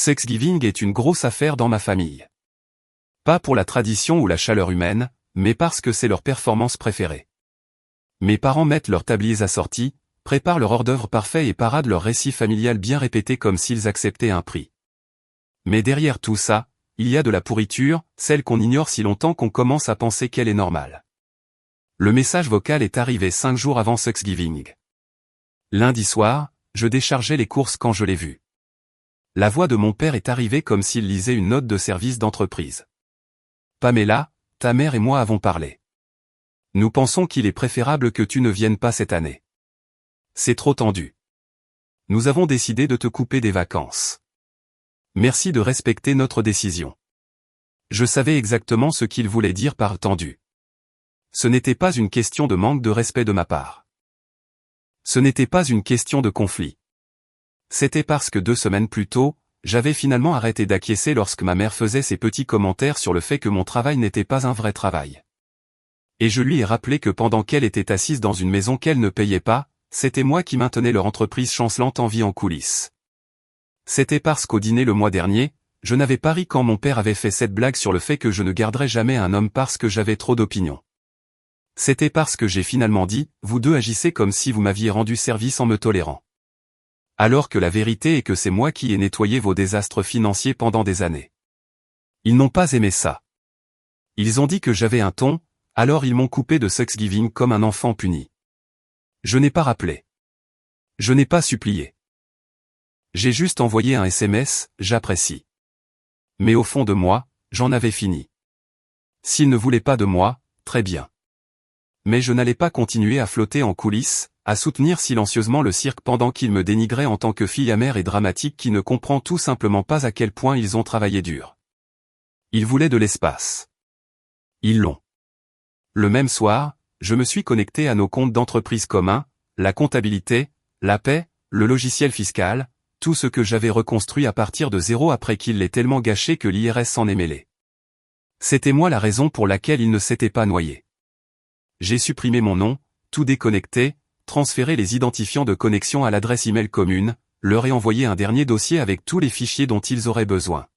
Thanksgiving est une grosse affaire dans ma famille. Pas pour la tradition ou la chaleur humaine, mais parce que c'est leur performance préférée. Mes parents mettent leurs tabliers assortis, préparent leur hors-d'œuvre parfait et paradent leur récit familial bien répété comme s'ils acceptaient un prix. Mais derrière tout ça, il y a de la pourriture, celle qu'on ignore si longtemps qu'on commence à penser qu'elle est normale. Le message vocal est arrivé 5 jours avant Thanksgiving. Lundi soir, je déchargeais les courses quand je l'ai vu. La voix de mon père est arrivée comme s'il lisait une note de service d'entreprise. Pamela, ta mère et moi avons parlé. Nous pensons qu'il est préférable que tu ne viennes pas cette année. C'est trop tendu. Nous avons décidé de te couper des vacances. Merci de respecter notre décision. Je savais exactement ce qu'il voulait dire par tendu. Ce n'était pas une question de manque de respect de ma part. Ce n'était pas une question de conflit. C'était parce que 2 semaines plus tôt, j'avais finalement arrêté d'acquiescer lorsque ma mère faisait ses petits commentaires sur le fait que mon travail n'était pas un vrai travail. Et je lui ai rappelé que pendant qu'elle était assise dans une maison qu'elle ne payait pas, c'était moi qui maintenais leur entreprise chancelante en vie en coulisses. C'était parce qu'au dîner le mois dernier, je n'avais pas ri quand mon père avait fait cette blague sur le fait que je ne garderais jamais un homme parce que j'avais trop d'opinions. C'était parce que j'ai finalement dit, vous deux agissez comme si vous m'aviez rendu service en me tolérant. Alors que la vérité est que c'est moi qui ai nettoyé vos désastres financiers pendant des années. Ils n'ont pas aimé ça. Ils ont dit que j'avais un ton, alors ils m'ont coupé de Thanksgiving comme un enfant puni. Je n'ai pas rappelé. Je n'ai pas supplié. J'ai juste envoyé un SMS, j'apprécie. Mais au fond de moi, j'en avais fini. S'ils ne voulaient pas de moi, très bien. Mais je n'allais pas continuer à flotter en coulisses, à soutenir silencieusement le cirque pendant qu'ils me dénigraient en tant que fille amère et dramatique qui ne comprend tout simplement pas à quel point ils ont travaillé dur. Ils voulaient de l'espace. Ils l'ont. Le même soir, je me suis connecté à nos comptes d'entreprise communs, la comptabilité, la paie, le logiciel fiscal, tout ce que j'avais reconstruit à partir de zéro après qu'il l'ait tellement gâché que l'IRS s'en est mêlé. C'était moi la raison pour laquelle il ne s'était pas noyé. J'ai supprimé mon nom, tout déconnecté, transféré les identifiants de connexion à l'adresse email commune, leur ai envoyé un dernier dossier avec tous les fichiers dont ils auraient besoin.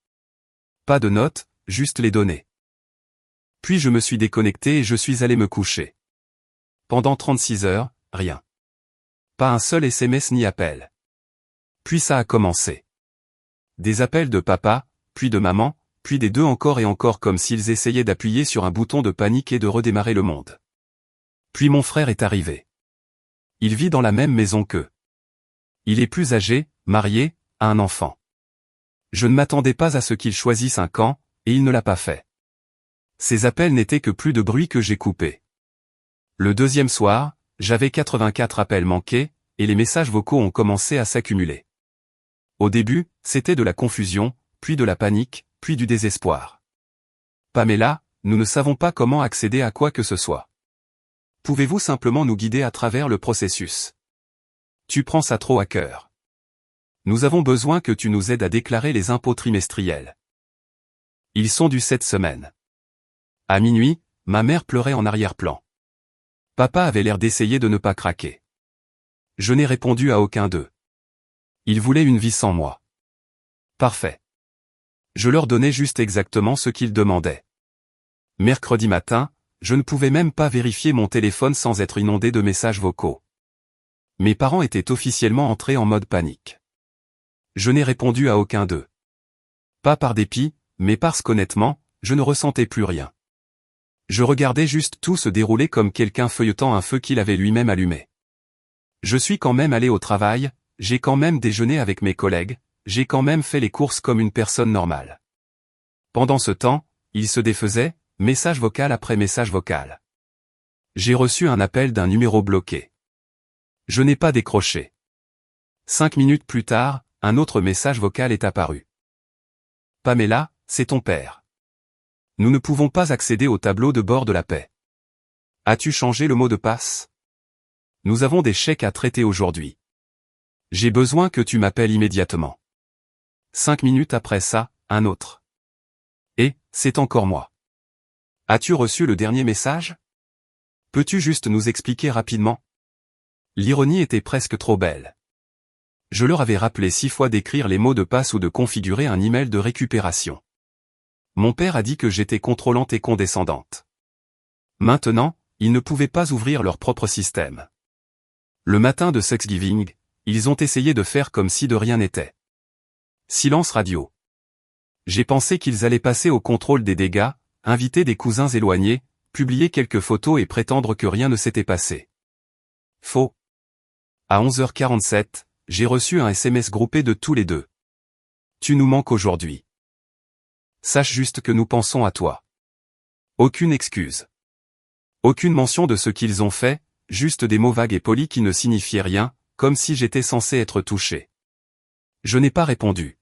Pas de notes, juste les données. Puis je me suis déconnecté et je suis allé me coucher. Pendant 36 heures, rien. Pas un seul SMS ni appel. Puis ça a commencé. Des appels de papa, puis de maman, puis des deux encore et encore comme s'ils essayaient d'appuyer sur un bouton de panique et de redémarrer le monde. Puis mon frère est arrivé. Il vit dans la même maison qu'eux. Il est plus âgé, marié, a un enfant. Je ne m'attendais pas à ce qu'il choisisse un camp, et il ne l'a pas fait. Ces appels n'étaient que plus de bruit que j'ai coupé. Le deuxième soir, j'avais 84 appels manqués, et les messages vocaux ont commencé à s'accumuler. Au début, c'était de la confusion, puis de la panique, puis du désespoir. Pamela, nous ne savons pas comment accéder à quoi que ce soit. Pouvez-vous simplement nous guider à travers le processus? Tu prends ça trop à cœur. Nous avons besoin que tu nous aides à déclarer les impôts trimestriels. Ils sont dus cette semaine. À minuit, ma mère pleurait en arrière-plan. Papa avait l'air d'essayer de ne pas craquer. Je n'ai répondu à aucun d'eux. Ils voulaient une vie sans moi. Parfait. Je leur donnais juste exactement ce qu'ils demandaient. Mercredi matin, je ne pouvais même pas vérifier mon téléphone sans être inondé de messages vocaux. Mes parents étaient officiellement entrés en mode panique. Je n'ai répondu à aucun d'eux. Pas par dépit, mais parce qu'honnêtement, je ne ressentais plus rien. Je regardais juste tout se dérouler comme quelqu'un feuilletant un feu qu'il avait lui-même allumé. Je suis quand même allé au travail, j'ai quand même déjeuné avec mes collègues, j'ai quand même fait les courses comme une personne normale. Pendant ce temps, il se défaisait, message vocal après message vocal. J'ai reçu un appel d'un numéro bloqué. Je n'ai pas décroché. 5 minutes plus tard, un autre message vocal est apparu. Pamela, c'est ton père. Nous ne pouvons pas accéder au tableau de bord de la paie. As-tu changé le mot de passe? Nous avons des chèques à traiter aujourd'hui. J'ai besoin que tu m'appelles immédiatement. 5 minutes après ça, un autre. Et, c'est encore moi. As-tu reçu le dernier message? Peux-tu juste nous expliquer rapidement? L'ironie était presque trop belle. Je leur avais rappelé 6 fois d'écrire les mots de passe ou de configurer un email de récupération. Mon père a dit que j'étais contrôlante et condescendante. Maintenant, ils ne pouvaient pas ouvrir leur propre système. Le matin de Thanksgiving, ils ont essayé de faire comme si de rien n'était. Silence radio. J'ai pensé qu'ils allaient passer au contrôle des dégâts, inviter des cousins éloignés, publier quelques photos et prétendre que rien ne s'était passé. Faux. À 11h47, j'ai reçu un SMS groupé de tous les deux. Tu nous manques aujourd'hui. Sache juste que nous pensons à toi. Aucune excuse. Aucune mention de ce qu'ils ont fait, juste des mots vagues et polis qui ne signifiaient rien, comme si j'étais censé être touché. Je n'ai pas répondu.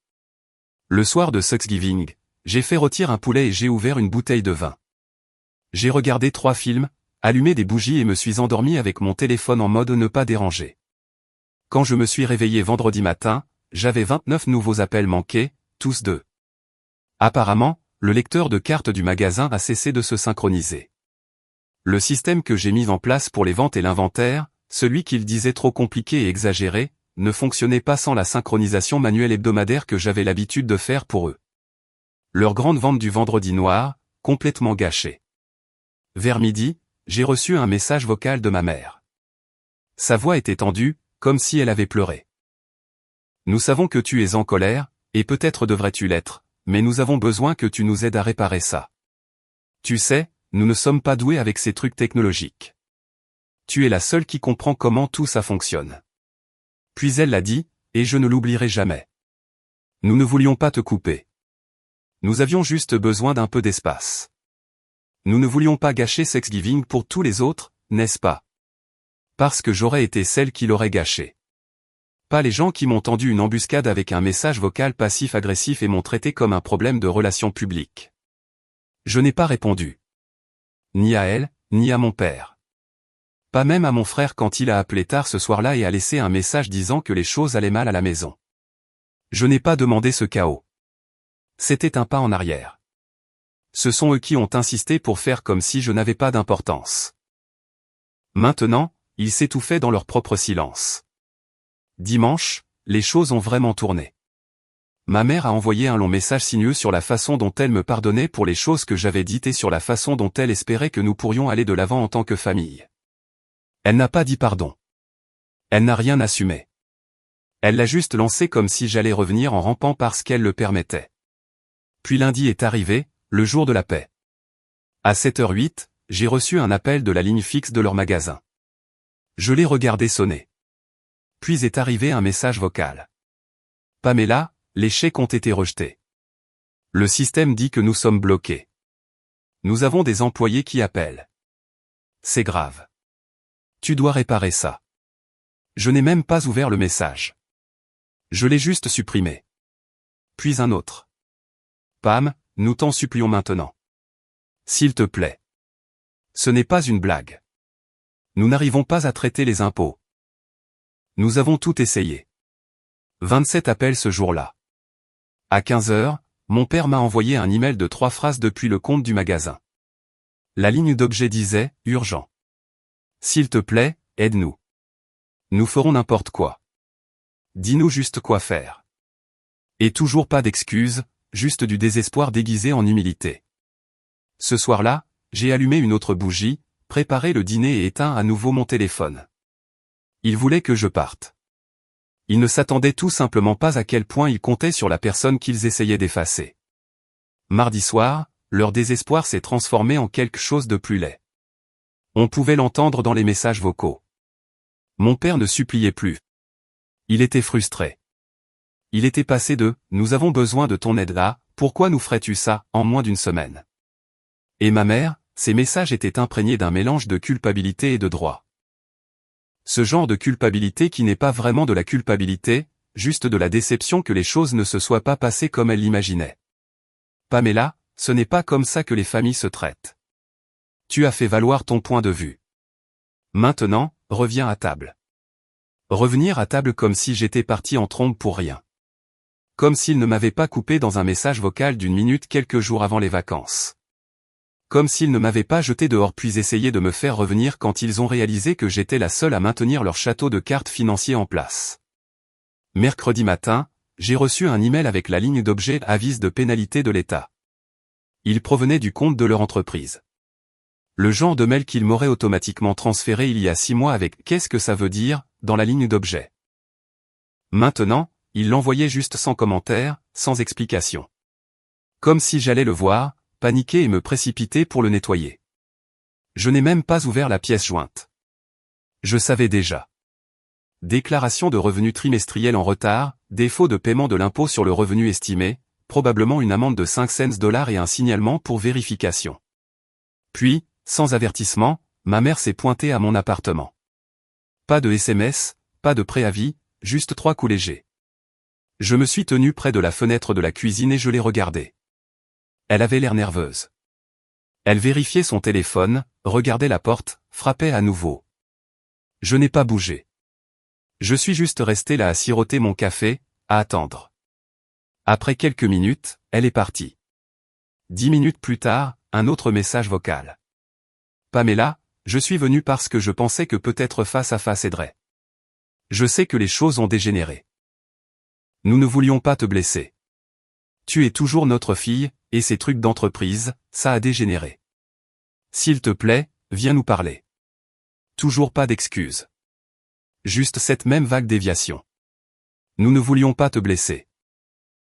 Le soir de Thanksgiving, j'ai fait rôtir un poulet et j'ai ouvert une bouteille de vin. J'ai regardé 3 films, allumé des bougies et me suis endormi avec mon téléphone en mode ne pas déranger. Quand je me suis réveillé vendredi matin, j'avais 29 nouveaux appels manqués, tous d'eux. Apparemment, le lecteur de cartes du magasin a cessé de se synchroniser. Le système que j'ai mis en place pour les ventes et l'inventaire, celui qu'ils disaient trop compliqué et exagéré, ne fonctionnait pas sans la synchronisation manuelle hebdomadaire que j'avais l'habitude de faire pour eux. Leur grande vente du vendredi noir, complètement gâchée. Vers midi, j'ai reçu un message vocal de ma mère. Sa voix était tendue, comme si elle avait pleuré. Nous savons que tu es en colère, et peut-être devrais-tu l'être, mais nous avons besoin que tu nous aides à réparer ça. Tu sais, nous ne sommes pas doués avec ces trucs technologiques. Tu es la seule qui comprend comment tout ça fonctionne. Puis elle l'a dit, et je ne l'oublierai jamais. Nous ne voulions pas te couper. Nous avions juste besoin d'un peu d'espace. Nous ne voulions pas gâcher Thanksgiving pour tous les autres, n'est-ce pas? Parce que j'aurais été celle qui l'aurait gâché. Pas les gens qui m'ont tendu une embuscade avec un message vocal passif-agressif et m'ont traité comme un problème de relations publiques. Je n'ai pas répondu. Ni à elle, ni à mon père. Pas même à mon frère quand il a appelé tard ce soir-là et a laissé un message disant que les choses allaient mal à la maison. Je n'ai pas demandé ce chaos. C'était un pas en arrière. Ce sont eux qui ont insisté pour faire comme si je n'avais pas d'importance. Maintenant, ils s'étouffaient dans leur propre silence. Dimanche, les choses ont vraiment tourné. Ma mère a envoyé un long message sinueux sur la façon dont elle me pardonnait pour les choses que j'avais dites et sur la façon dont elle espérait que nous pourrions aller de l'avant en tant que famille. Elle n'a pas dit pardon. Elle n'a rien assumé. Elle l'a juste lancé comme si j'allais revenir en rampant parce qu'elle le permettait. Puis lundi est arrivé, le jour de la paix. À 7h08, j'ai reçu un appel de la ligne fixe de leur magasin. Je l'ai regardé sonner. Puis est arrivé un message vocal. Pamela, les chèques ont été rejetés. Le système dit que nous sommes bloqués. Nous avons des employés qui appellent. C'est grave. Tu dois réparer ça. Je n'ai même pas ouvert le message. Je l'ai juste supprimé. Puis un autre. Pam, nous t'en supplions maintenant. S'il te plaît. Ce n'est pas une blague. Nous n'arrivons pas à traiter les impôts. Nous avons tout essayé. 27 appels ce jour-là. À 15h, mon père m'a envoyé un email de 3 phrases depuis le compte du magasin. La ligne d'objet disait « Urgent ». S'il te plaît, aide-nous. Nous ferons n'importe quoi. Dis-nous juste quoi faire. Et toujours pas d'excuses, juste du désespoir déguisé en humilité. Ce soir-là, j'ai allumé une autre bougie, préparé le dîner et éteint à nouveau mon téléphone. Ils voulaient que je parte. Ils ne s'attendaient tout simplement pas à quel point ils comptaient sur la personne qu'ils essayaient d'effacer. Mardi soir, leur désespoir s'est transformé en quelque chose de plus laid. On pouvait l'entendre dans les messages vocaux. Mon père ne suppliait plus. Il était frustré. Il était passé de « Nous avons besoin de ton aide là, pourquoi nous ferais-tu ça ?» en moins d'une semaine. Et ma mère, ses messages étaient imprégnés d'un mélange de culpabilité et de droit. Ce genre de culpabilité qui n'est pas vraiment de la culpabilité, juste de la déception que les choses ne se soient pas passées comme elle l'imaginait. Pamela, ce n'est pas comme ça que les familles se traitent. Tu as fait valoir ton point de vue. Maintenant, reviens à table. Revenir à table comme si j'étais parti en trombe pour rien. Comme s'ils ne m'avaient pas coupé dans un message vocal d'1 minute quelques jours avant les vacances. Comme s'ils ne m'avaient pas jeté dehors puis essayé de me faire revenir quand ils ont réalisé que j'étais la seule à maintenir leur château de cartes financier en place. Mercredi matin, j'ai reçu un email avec la ligne d'objet avis de pénalité de l'État. Il provenait du compte de leur entreprise. Le genre de mail qu'il m'aurait automatiquement transféré il y a 6 mois avec « Qu'est-ce que ça veut dire ?» dans la ligne d'objet. Maintenant, il l'envoyait juste sans commentaire, sans explication. Comme si j'allais le voir, paniquer et me précipiter pour le nettoyer. Je n'ai même pas ouvert la pièce jointe. Je savais déjà. Déclaration de revenus trimestriels en retard, défaut de paiement de l'impôt sur le revenu estimé, probablement une amende de 5 cents $ et un signalement pour vérification. Puis, sans avertissement, ma mère s'est pointée à mon appartement. Pas de SMS, pas de préavis, juste 3 coups légers. Je me suis tenu près de la fenêtre de la cuisine et je l'ai regardée. Elle avait l'air nerveuse. Elle vérifiait son téléphone, regardait la porte, frappait à nouveau. Je n'ai pas bougé. Je suis juste resté là à siroter mon café, à attendre. Après quelques minutes, elle est partie. 10 minutes plus tard, un autre message vocal. Pamela, je suis venu parce que je pensais que peut-être face à face aiderait. Je sais que les choses ont dégénéré. Nous ne voulions pas te blesser. Tu es toujours notre fille, et ces trucs d'entreprise, ça a dégénéré. S'il te plaît, viens nous parler. Toujours pas d'excuses. Juste cette même vague déviation. Nous ne voulions pas te blesser.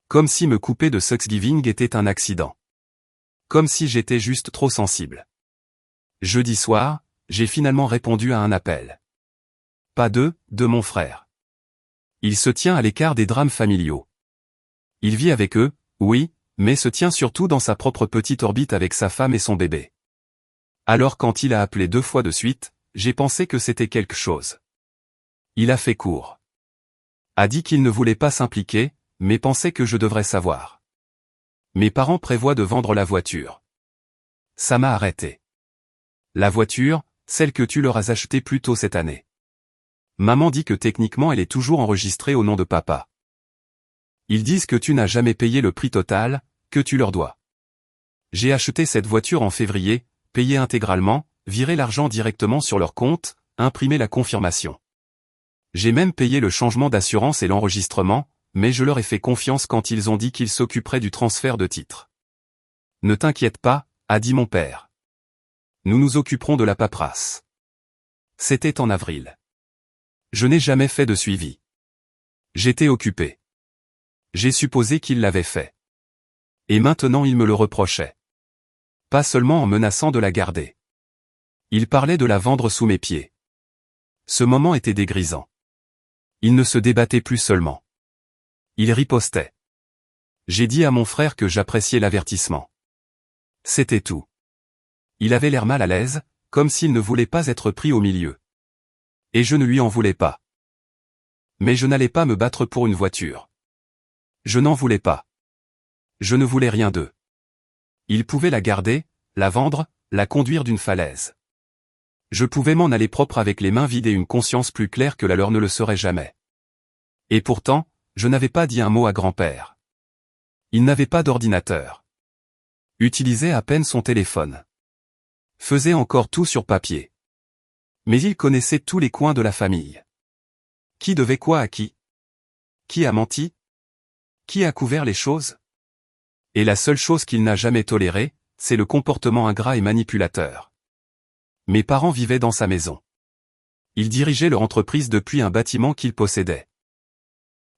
Comme si me couper de Thanksgiving était un accident. Comme si j'étais juste trop sensible. Jeudi soir, j'ai finalement répondu à un appel. Pas de mon frère. Il se tient à l'écart des drames familiaux. Il vit avec eux, oui, mais se tient surtout dans sa propre petite orbite avec sa femme et son bébé. Alors quand il a appelé 2 fois de suite, j'ai pensé que c'était quelque chose. Il a fait court. A dit qu'il ne voulait pas s'impliquer, mais pensait que je devrais savoir. Mes parents prévoient de vendre la voiture. Ça m'a arrêté. La voiture, celle que tu leur as achetée plus tôt cette année. Maman dit que techniquement elle est toujours enregistrée au nom de papa. Ils disent que tu n'as jamais payé le prix total, que tu leur dois. J'ai acheté cette voiture en février, payé intégralement, viré l'argent directement sur leur compte, imprimé la confirmation. J'ai même payé le changement d'assurance et l'enregistrement, mais je leur ai fait confiance quand ils ont dit qu'ils s'occuperaient du transfert de titre. Ne t'inquiète pas, a dit mon père. Nous nous occuperons de la paperasse. C'était en avril. Je n'ai jamais fait de suivi. J'étais occupé. J'ai supposé qu'il l'avait fait. Et maintenant il me le reprochait. Pas seulement en menaçant de la garder. Il parlait de la vendre sous mes pieds. Ce moment était dégrisant. Il ne se débattait plus seulement. Il ripostait. J'ai dit à mon frère que j'appréciais l'avertissement. C'était tout. Il avait l'air mal à l'aise, comme s'il ne voulait pas être pris au milieu. Et je ne lui en voulais pas. Mais je n'allais pas me battre pour une voiture. Je n'en voulais pas. Je ne voulais rien d'eux. Il pouvait la garder, la vendre, la conduire d'une falaise. Je pouvais m'en aller propre avec les mains vides et une conscience plus claire que la leur ne le serait jamais. Et pourtant, je n'avais pas dit un mot à grand-père. Il n'avait pas d'ordinateur. Utilisait à peine son téléphone. Faisait encore tout sur papier. Mais il connaissait tous les coins de la famille. Qui devait quoi à qui? Qui a menti? Qui a couvert les choses? Et la seule chose qu'il n'a jamais tolérée, c'est le comportement ingrat et manipulateur. Mes parents vivaient dans sa maison. Il dirigeait leur entreprise depuis un bâtiment qu'il possédait.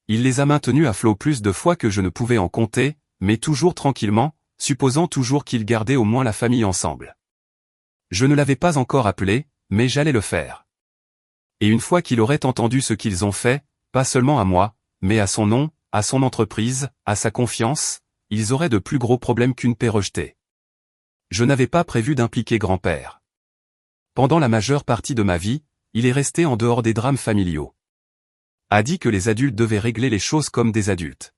Il les a maintenus à flot plus de fois que je ne pouvais en compter, mais toujours tranquillement, supposant toujours qu'ils gardaient au moins la famille ensemble. Je ne l'avais pas encore appelé, mais j'allais le faire. Et une fois qu'il aurait entendu ce qu'ils ont fait, pas seulement à moi, mais à son nom, à son entreprise, à sa confiance, ils auraient de plus gros problèmes qu'une paix rejetée. Je n'avais pas prévu d'impliquer grand-père. Pendant la majeure partie de ma vie, il est resté en dehors des drames familiaux. A dit que les adultes devaient régler les choses comme des adultes.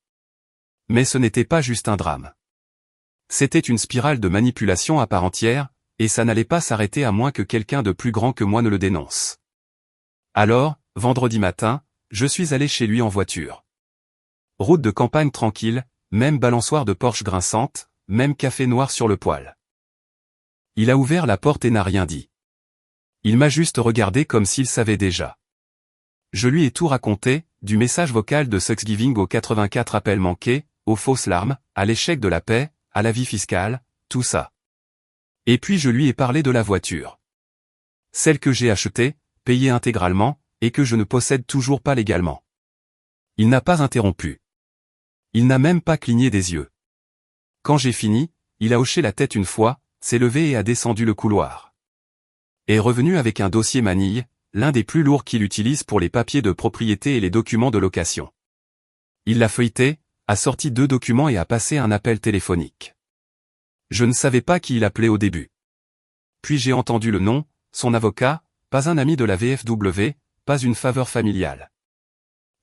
Mais ce n'était pas juste un drame. C'était une spirale de manipulation à part entière, et ça n'allait pas s'arrêter à moins que quelqu'un de plus grand que moi ne le dénonce. Alors, vendredi matin, je suis allé chez lui en voiture. Route de campagne tranquille, même balançoire de Porsche grinçante, même café noir sur le poêle. Il a ouvert la porte et n'a rien dit. Il m'a juste regardé comme s'il savait déjà. Je lui ai tout raconté, du message vocal de Thanksgiving aux 84 appels manqués, aux fausses larmes, à l'échec de la paix, à la vie fiscale, tout ça. Et puis je lui ai parlé de la voiture. Celle que j'ai achetée, payée intégralement, et que je ne possède toujours pas légalement. Il n'a pas interrompu. Il n'a même pas cligné des yeux. Quand j'ai fini, il a hoché la tête une fois, s'est levé et a descendu le couloir. Est revenu avec un dossier manille, l'un des plus lourds qu'il utilise pour les papiers de propriété et les documents de location. Il l'a feuilleté, a sorti 2 documents et a passé un appel téléphonique. Je ne savais pas qui il appelait au début. Puis j'ai entendu le nom, son avocat, pas un ami de la VFW, pas une faveur familiale.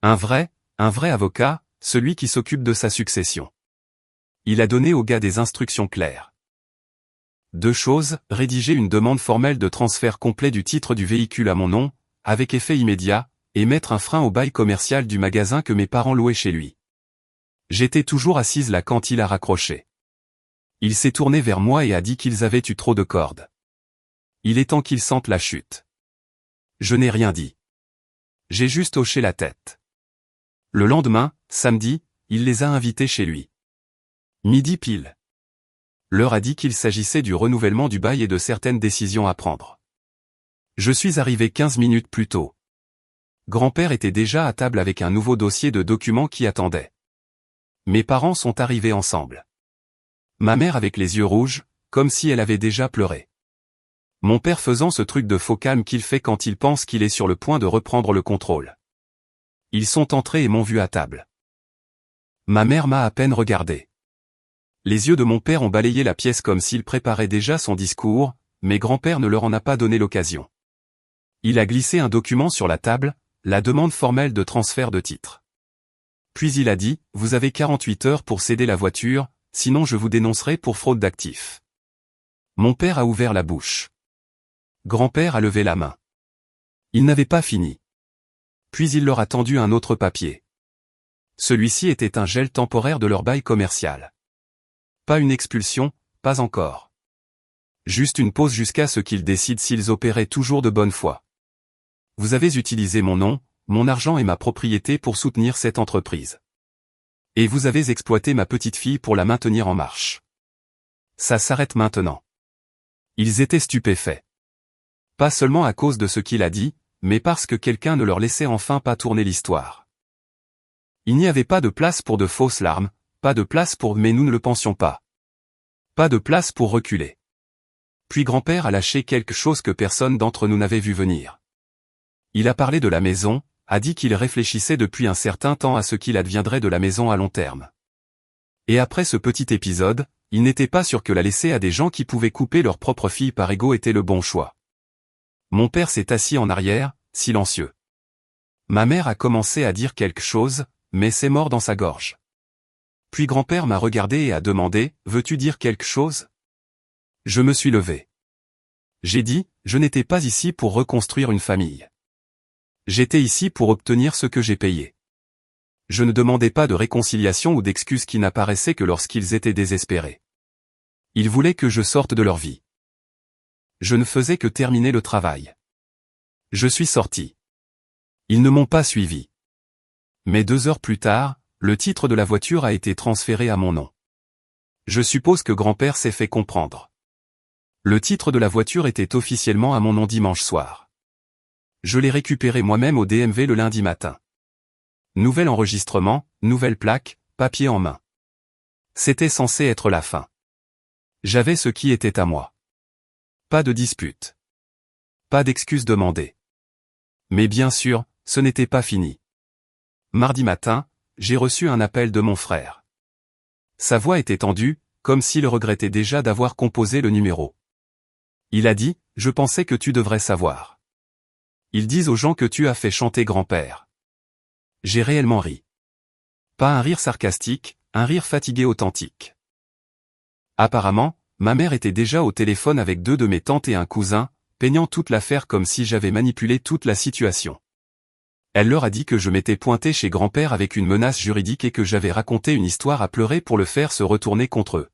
Un vrai avocat, celui qui s'occupe de sa succession. Il a donné au gars des instructions claires. 2 choses, rédiger une demande formelle de transfert complet du titre du véhicule à mon nom, avec effet immédiat, et mettre un frein au bail commercial du magasin que mes parents louaient chez lui. J'étais toujours assise là quand il a raccroché. Il s'est tourné vers moi et a dit qu'ils avaient eu trop de cordes. Il est temps qu'ils sentent la chute. Je n'ai rien dit. J'ai juste hoché la tête. Le lendemain, samedi, il les a invités chez lui. Midi pile. Leur a dit qu'il s'agissait du renouvellement du bail et de certaines décisions à prendre. Je suis arrivé 15 minutes plus tôt. Grand-père était déjà à table avec un nouveau dossier de documents qui attendait. Mes parents sont arrivés ensemble. Ma mère avec les yeux rouges, comme si elle avait déjà pleuré. Mon père faisant ce truc de faux calme qu'il fait quand il pense qu'il est sur le point de reprendre le contrôle. Ils sont entrés et m'ont vu à table. Ma mère m'a à peine regardé. Les yeux de mon père ont balayé la pièce comme s'il préparait déjà son discours, mais grand-père ne leur en a pas donné l'occasion. Il a glissé un document sur la table, la demande formelle de transfert de titre. Puis il a dit, vous avez 48 heures pour céder la voiture, sinon je vous dénoncerai pour fraude d'actifs. Mon père a ouvert la bouche. Grand-père a levé la main. Il n'avait pas fini. Puis il leur a tendu un autre papier. Celui-ci était un gel temporaire de leur bail commercial. Pas une expulsion, pas encore. Juste une pause jusqu'à ce qu'ils décident s'ils opéraient toujours de bonne foi. Vous avez utilisé mon nom, mon argent et ma propriété pour soutenir cette entreprise. Et vous avez exploité ma petite fille pour la maintenir en marche. Ça s'arrête maintenant. Ils étaient stupéfaits. Pas seulement à cause de ce qu'il a dit, mais parce que quelqu'un ne leur laissait enfin pas tourner l'histoire. Il n'y avait pas de place pour de fausses larmes, pas de place pour « mais nous ne le pensions pas ». Pas de place pour reculer. Puis grand-père a lâché quelque chose que personne d'entre nous n'avait vu venir. Il a parlé de la maison, a dit qu'il réfléchissait depuis un certain temps à ce qu'il adviendrait de la maison à long terme. Et après ce petit épisode, il n'était pas sûr que la laisser à des gens qui pouvaient couper leur propre fille par ego était le bon choix. Mon père s'est assis en arrière, silencieux. Ma mère a commencé à dire quelque chose, mais c'est mort dans sa gorge. Puis grand-père m'a regardé et a demandé, « Veux-tu dire quelque chose ?» Je me suis levé. J'ai dit, je n'étais pas ici pour reconstruire une famille. J'étais ici pour obtenir ce que j'ai payé. Je ne demandais pas de réconciliation ou d'excuses qui n'apparaissaient que lorsqu'ils étaient désespérés. Ils voulaient que je sorte de leur vie. Je ne faisais que terminer le travail. Je suis sorti. Ils ne m'ont pas suivi. Mais 2 heures plus tard, le titre de la voiture a été transféré à mon nom. Je suppose que grand-père s'est fait comprendre. Le titre de la voiture était officiellement à mon nom dimanche soir. Je l'ai récupéré moi-même au DMV le lundi matin. Nouvel enregistrement, nouvelle plaque, papier en main. C'était censé être la fin. J'avais ce qui était à moi. Pas de dispute. Pas d'excuses demandées. Mais bien sûr, ce n'était pas fini. Mardi matin, j'ai reçu un appel de mon frère. Sa voix était tendue, comme s'il regrettait déjà d'avoir composé le numéro. Il a dit, « Je pensais que tu devrais savoir. Ils disent aux gens que tu as fait chanter grand-père. » J'ai réellement ri. Pas un rire sarcastique, un rire fatigué authentique. Apparemment, ma mère était déjà au téléphone avec 2 de mes tantes et un cousin, peignant toute l'affaire comme si j'avais manipulé toute la situation. Elle leur a dit que je m'étais pointé chez grand-père avec une menace juridique et que j'avais raconté une histoire à pleurer pour le faire se retourner contre eux.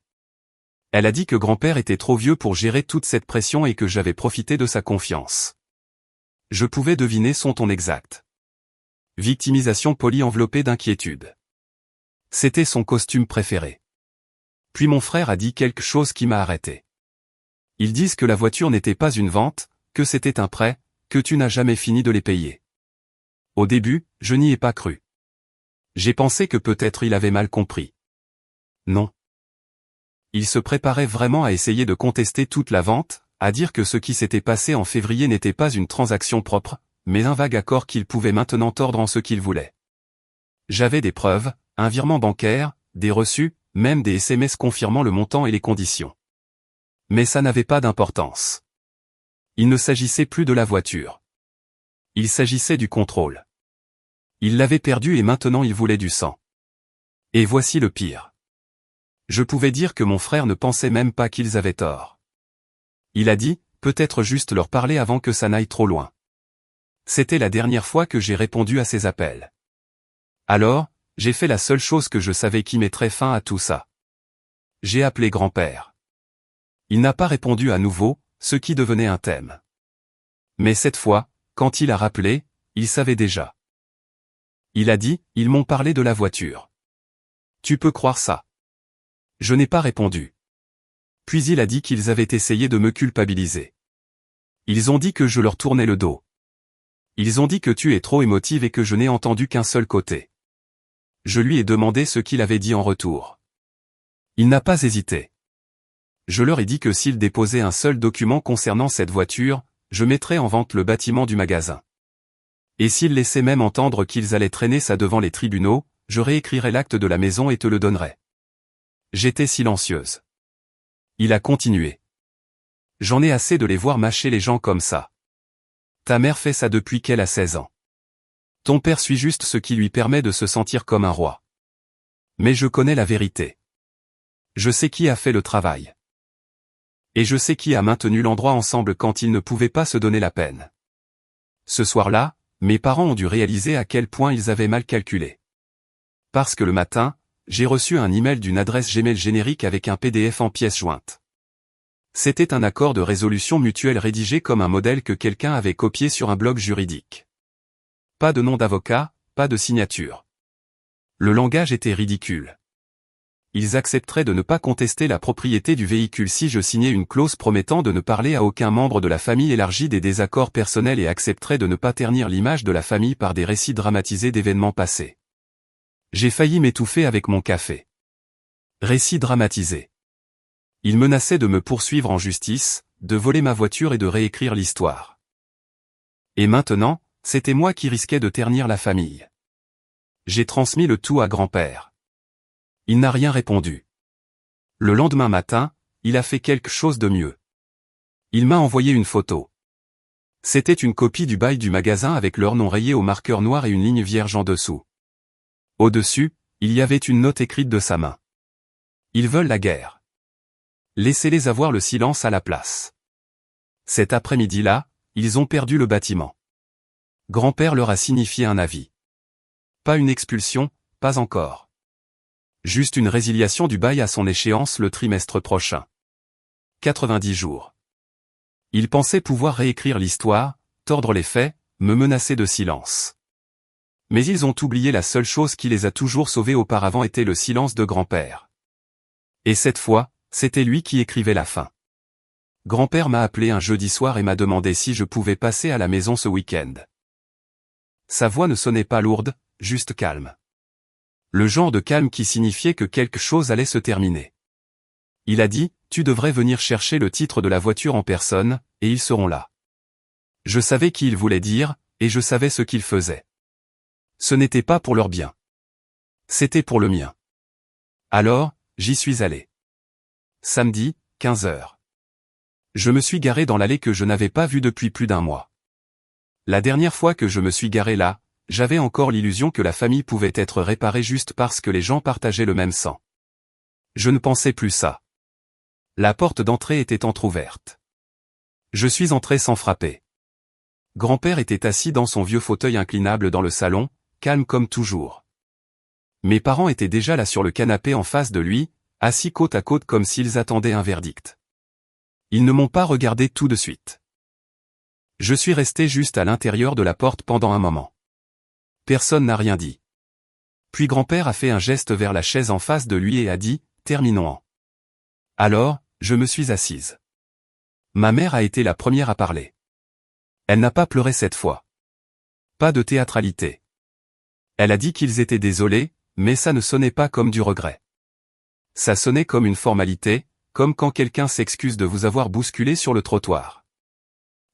Elle a dit que grand-père était trop vieux pour gérer toute cette pression et que j'avais profité de sa confiance. Je pouvais deviner son ton exact. Victimisation polie enveloppée d'inquiétude. C'était son costume préféré. Puis mon frère a dit quelque chose qui m'a arrêté. Ils disent que la voiture n'était pas une vente, que c'était un prêt, que tu n'as jamais fini de les payer. Au début, je n'y ai pas cru. J'ai pensé que peut-être il avait mal compris. Non. Il se préparait vraiment à essayer de contester toute la vente, à dire que ce qui s'était passé en février n'était pas une transaction propre, mais un vague accord qu'il pouvait maintenant tordre en ce qu'il voulait. J'avais des preuves, un virement bancaire, des reçus, même des SMS confirmant le montant et les conditions. Mais ça n'avait pas d'importance. Il ne s'agissait plus de la voiture. Il s'agissait du contrôle. Il l'avait perdu et maintenant il voulait du sang. Et voici le pire. Je pouvais dire que mon frère ne pensait même pas qu'ils avaient tort. Il a dit, peut-être juste leur parler avant que ça n'aille trop loin. C'était la dernière fois que j'ai répondu à ses appels. Alors, j'ai fait la seule chose que je savais qui mettrait fin à tout ça. J'ai appelé grand-père. Il n'a pas répondu à nouveau, ce qui devenait un thème. Mais cette fois, quand il a rappelé, il savait déjà. Il a dit, ils m'ont parlé de la voiture. Tu peux croire ça? Je n'ai pas répondu. Puis il a dit qu'ils avaient essayé de me culpabiliser. Ils ont dit que je leur tournais le dos. Ils ont dit que tu es trop émotive et que je n'ai entendu qu'un seul côté. Je lui ai demandé ce qu'il avait dit en retour. Il n'a pas hésité. Je leur ai dit que s'ils déposaient un seul document concernant cette voiture, je mettrais en vente le bâtiment du magasin. Et s'ils laissaient même entendre qu'ils allaient traîner ça devant les tribunaux, je réécrirais l'acte de la maison et te le donnerais. J'étais silencieuse. Il a continué. J'en ai assez de les voir mâcher les gens comme ça. Ta mère fait ça depuis qu'elle a 16 ans. Ton père suit juste ce qui lui permet de se sentir comme un roi. Mais je connais la vérité. Je sais qui a fait le travail. Et je sais qui a maintenu l'endroit ensemble quand ils ne pouvaient pas se donner la peine. Ce soir-là, mes parents ont dû réaliser à quel point ils avaient mal calculé. Parce que le matin, j'ai reçu un email d'une adresse Gmail générique avec un PDF en pièces jointes. C'était un accord de résolution mutuelle rédigé comme un modèle que quelqu'un avait copié sur un blog juridique. Pas de nom d'avocat, pas de signature. Le langage était ridicule. Ils accepteraient de ne pas contester la propriété du véhicule si je signais une clause promettant de ne parler à aucun membre de la famille élargie des désaccords personnels et accepteraient de ne pas ternir l'image de la famille par des récits dramatisés d'événements passés. J'ai failli m'étouffer avec mon café. Récits dramatisés. Ils menaçaient de me poursuivre en justice, de voler ma voiture et de réécrire l'histoire. Et maintenant, c'était moi qui risquais de ternir la famille. J'ai transmis le tout à grand-père. Il n'a rien répondu. Le lendemain matin, il a fait quelque chose de mieux. Il m'a envoyé une photo. C'était une copie du bail du magasin avec leur nom rayé au marqueur noir et une ligne vierge en dessous. Au-dessus, il y avait une note écrite de sa main. Ils veulent la guerre. Laissez-les avoir le silence à la place. Cet après-midi-là, ils ont perdu le bâtiment. Grand-père leur a signifié un avis. Pas une expulsion, pas encore. Juste une résiliation du bail à son échéance le trimestre prochain. 90 jours. Ils pensaient pouvoir réécrire l'histoire, tordre les faits, me menacer de silence. Mais ils ont oublié la seule chose qui les a toujours sauvés auparavant était le silence de grand-père. Et cette fois, c'était lui qui écrivait la fin. Grand-père m'a appelé un jeudi soir et m'a demandé si je pouvais passer à la maison ce week-end. Sa voix ne sonnait pas lourde, juste calme. Le genre de calme qui signifiait que quelque chose allait se terminer. Il a dit, tu devrais venir chercher le titre de la voiture en personne, et ils seront là. Je savais qui il voulait dire, et je savais ce qu'il faisait. Ce n'était pas pour leur bien. C'était pour le mien. Alors, j'y suis allé. Samedi, 15 heures. Je me suis garé dans l'allée que je n'avais pas vue depuis plus d'un mois. La dernière fois que je me suis garé là, j'avais encore l'illusion que la famille pouvait être réparée juste parce que les gens partageaient le même sang. Je ne pensais plus ça. La porte d'entrée était entr'ouverte. Je suis entré sans frapper. Grand-père était assis dans son vieux fauteuil inclinable dans le salon, calme comme toujours. Mes parents étaient déjà là sur le canapé en face de lui, assis côte à côte comme s'ils attendaient un verdict. Ils ne m'ont pas regardé tout de suite. Je suis resté juste à l'intérieur de la porte pendant un moment. Personne n'a rien dit. Puis grand-père a fait un geste vers la chaise en face de lui et a dit, terminons en. Alors, je me suis assise. Ma mère a été la première à parler. Elle n'a pas pleuré cette fois. Pas de théâtralité. Elle a dit qu'ils étaient désolés, mais ça ne sonnait pas comme du regret. Ça sonnait comme une formalité, comme quand quelqu'un s'excuse de vous avoir bousculé sur le trottoir.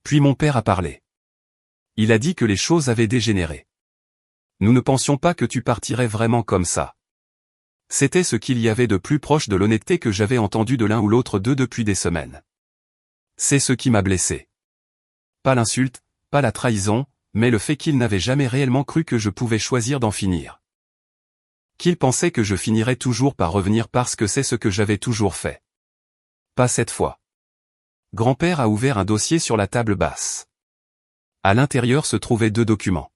Puis mon père a parlé. Il a dit que les choses avaient dégénéré. Nous ne pensions pas que tu partirais vraiment comme ça. C'était ce qu'il y avait de plus proche de l'honnêteté que j'avais entendu de l'un ou l'autre d'eux depuis des semaines. C'est ce qui m'a blessé. Pas l'insulte, pas la trahison, mais le fait qu'il n'avait jamais réellement cru que je pouvais choisir d'en finir. Qu'il pensait que je finirais toujours par revenir parce que c'est ce que j'avais toujours fait. Pas cette fois. Grand-père a ouvert un dossier sur la table basse. À l'intérieur se trouvaient 2 documents.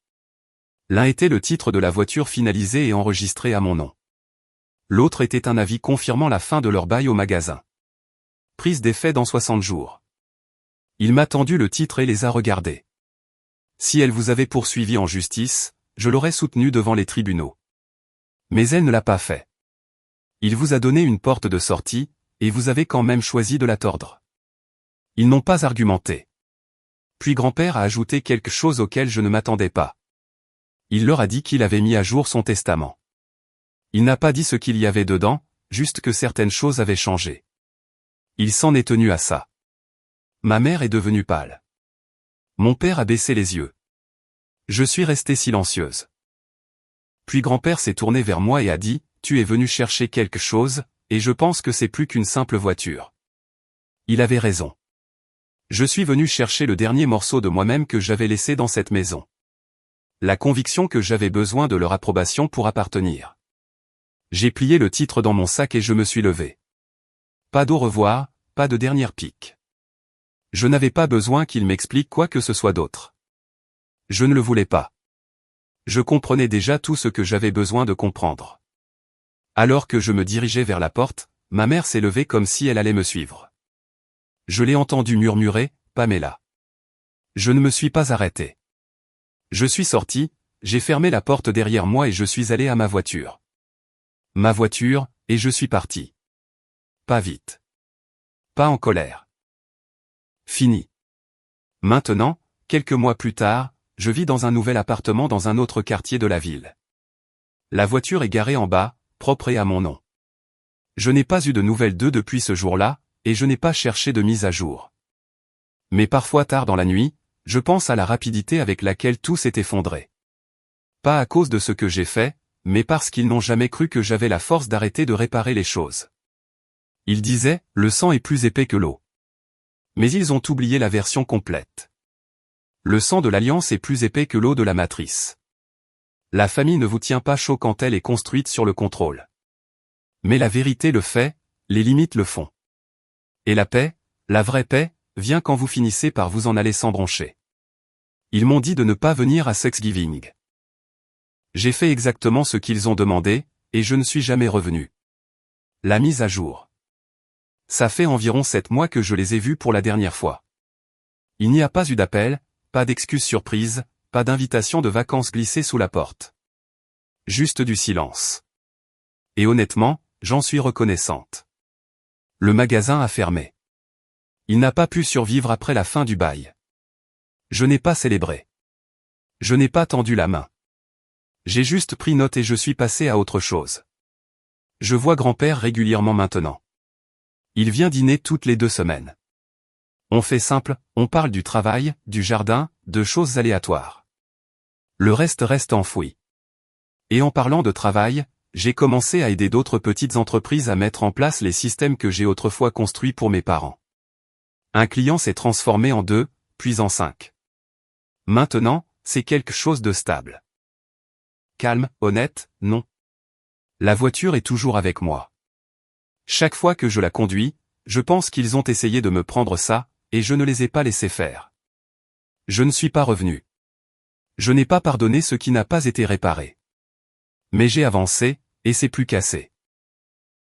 L'un était le titre de la voiture finalisée et enregistrée à mon nom. L'autre était un avis confirmant la fin de leur bail au magasin. Prise d'effet dans 60 jours. Il m'a tendu le titre et les a regardés. Si elle vous avait poursuivi en justice, je l'aurais soutenu devant les tribunaux. Mais elle ne l'a pas fait. Il vous a donné une porte de sortie, et vous avez quand même choisi de la tordre. Ils n'ont pas argumenté. Puis grand-père a ajouté quelque chose auquel je ne m'attendais pas. Il leur a dit qu'il avait mis à jour son testament. Il n'a pas dit ce qu'il y avait dedans, juste que certaines choses avaient changé. Il s'en est tenu à ça. Ma mère est devenue pâle. Mon père a baissé les yeux. Je suis restée silencieuse. Puis grand-père s'est tourné vers moi et a dit, « Tu es venu chercher quelque chose, et je pense que c'est plus qu'une simple voiture. » Il avait raison. Je suis venu chercher le dernier morceau de moi-même que j'avais laissé dans cette maison. La conviction que j'avais besoin de leur approbation pour appartenir. J'ai plié le titre dans mon sac et je me suis levé. Pas d'au revoir, pas de dernière pique. Je n'avais pas besoin qu'ils m'expliquent quoi que ce soit d'autre. Je ne le voulais pas. Je comprenais déjà tout ce que j'avais besoin de comprendre. Alors que je me dirigeais vers la porte, ma mère s'est levée comme si elle allait me suivre. Je l'ai entendu murmurer, « Pamela ». Je ne me suis pas arrêté. Je suis sorti, j'ai fermé la porte derrière moi et je suis allé à ma voiture. Ma voiture, et je suis parti. Pas vite. Pas en colère. Fini. Maintenant, quelques mois plus tard, je vis dans un nouvel appartement dans un autre quartier de la ville. La voiture est garée en bas, propre et à mon nom. Je n'ai pas eu de nouvelles d'eux depuis ce jour-là, et je n'ai pas cherché de mise à jour. Mais parfois tard dans la nuit, je pense à la rapidité avec laquelle tout s'est effondré. Pas à cause de ce que j'ai fait, mais parce qu'ils n'ont jamais cru que j'avais la force d'arrêter de réparer les choses. Ils disaient, le sang est plus épais que l'eau. Mais ils ont oublié la version complète. Le sang de l'alliance est plus épais que l'eau de la matrice. La famille ne vous tient pas chaud quand elle est construite sur le contrôle. Mais la vérité le fait, les limites le font. Et la paix, la vraie paix, vient quand vous finissez par vous en aller sans broncher. Ils m'ont dit de ne pas venir à Thanksgiving. J'ai fait exactement ce qu'ils ont demandé, et je ne suis jamais revenu. La mise à jour. Ça fait environ 7 mois que je les ai vus pour la dernière fois. Il n'y a pas eu d'appel, pas d'excuses surprises, pas d'invitation de vacances glissées sous la porte. Juste du silence. Et honnêtement, j'en suis reconnaissante. Le magasin a fermé. Il n'a pas pu survivre après la fin du bail. Je n'ai pas célébré. Je n'ai pas tendu la main. J'ai juste pris note et je suis passé à autre chose. Je vois grand-père régulièrement maintenant. Il vient dîner toutes les 2 semaines. On fait simple, on parle du travail, du jardin, de choses aléatoires. Le reste reste enfoui. Et en parlant de travail, j'ai commencé à aider d'autres petites entreprises à mettre en place les systèmes que j'ai autrefois construits pour mes parents. Un client s'est transformé en 2, puis en 5. Maintenant, c'est quelque chose de stable. Calme, honnête, non. La voiture est toujours avec moi. Chaque fois que je la conduis, je pense qu'ils ont essayé de me prendre ça, et je ne les ai pas laissés faire. Je ne suis pas revenu. Je n'ai pas pardonné ce qui n'a pas été réparé. Mais j'ai avancé, et c'est plus cassé.